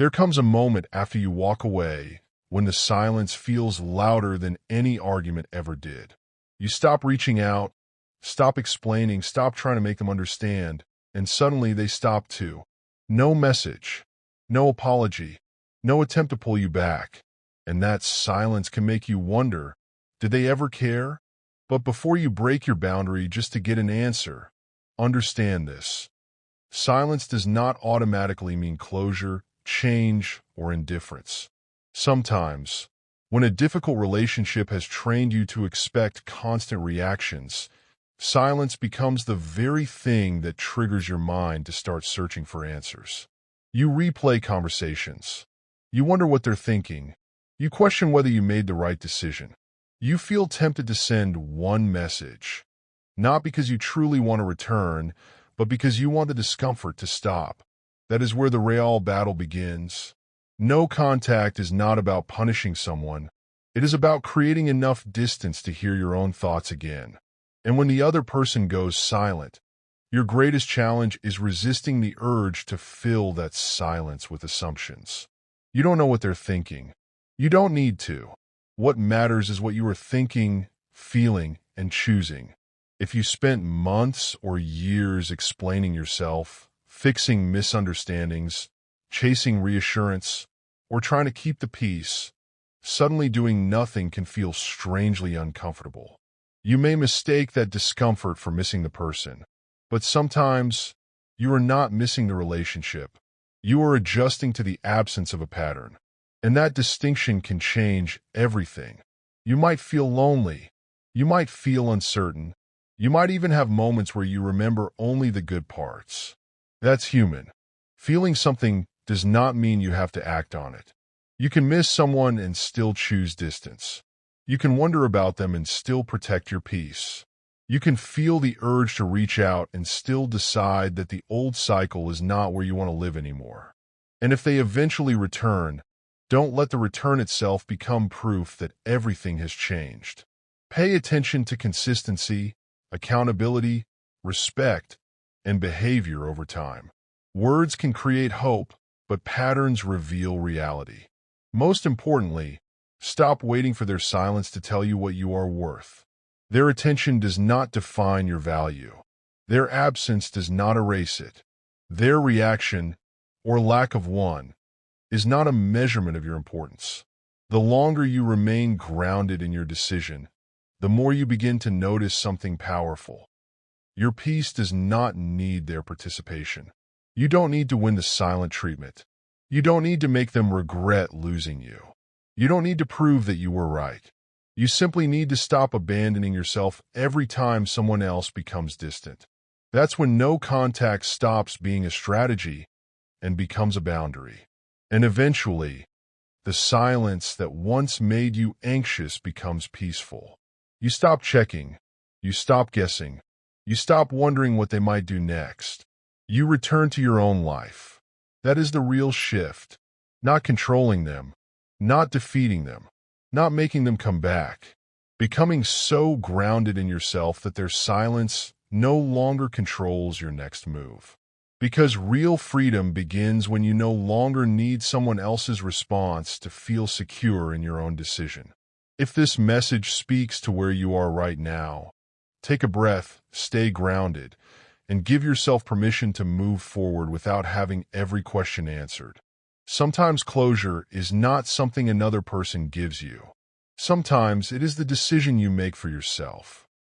There comes a moment after you walk away when the silence feels louder than any argument ever did. You stop reaching out, stop explaining, stop trying to make them understand, and suddenly they stop too. No message, no apology, no attempt to pull you back. And that silence can make you wonder, did they ever care? But before you break your boundary just to get an answer, understand this. Silence does not automatically mean closure, change, or indifference. Sometimes, when a difficult relationship has trained you to expect constant reactions, silence becomes the very thing that triggers your mind to start searching for answers. You replay conversations. You wonder what they're thinking. You question whether you made the right decision. You feel tempted to send one message, not because you truly want to return, but because you want the discomfort to stop. That is where the real battle begins. No contact is not about punishing someone. It is about creating enough distance to hear your own thoughts again. And when the other person goes silent, your greatest challenge is resisting the urge to fill that silence with assumptions. You don't know what they're thinking. You don't need to. What matters is what you are thinking, feeling, and choosing. If you spent months or years explaining yourself, fixing misunderstandings, chasing reassurance, or trying to keep the peace, suddenly doing nothing can feel strangely uncomfortable. You may mistake that discomfort for missing the person, but sometimes you are not missing the relationship. You are adjusting to the absence of a pattern, and that distinction can change everything. You might feel lonely. You might feel uncertain. You might even have moments where you remember only the good parts. That's human. Feeling something does not mean you have to act on it. You can miss someone and still choose distance. You can wonder about them and still protect your peace. You can feel the urge to reach out and still decide that the old cycle is not where you want to live anymore. And if they eventually return, don't let the return itself become proof that everything has changed. Pay attention to consistency, accountability, respect, and behavior over time. Words can create hope, but patterns reveal reality. Most importantly, stop waiting for their silence to tell you what you are worth. Their attention does not define your value. Their absence does not erase it. Their reaction, or lack of one, is not a measurement of your importance. The longer you remain grounded in your decision, the more you begin to notice something powerful. Your peace does not need their participation. You don't need to win the silent treatment. You don't need to make them regret losing you. You don't need to prove that you were right. You simply need to stop abandoning yourself every time someone else becomes distant. That's when no contact stops being a strategy and becomes a boundary. And eventually, the silence that once made you anxious becomes peaceful. You stop checking. You stop guessing. You stop wondering what they might do next. You return to your own life. That is the real shift. Not controlling them, not defeating them, not making them come back. Becoming so grounded in yourself that their silence no longer controls your next move. Because real freedom begins when you no longer need someone else's response to feel secure in your own decision. If this message speaks to where you are right now, take a breath, stay grounded, and give yourself permission to move forward without having every question answered. Sometimes closure is not something another person gives you. Sometimes it is the decision you make for yourself.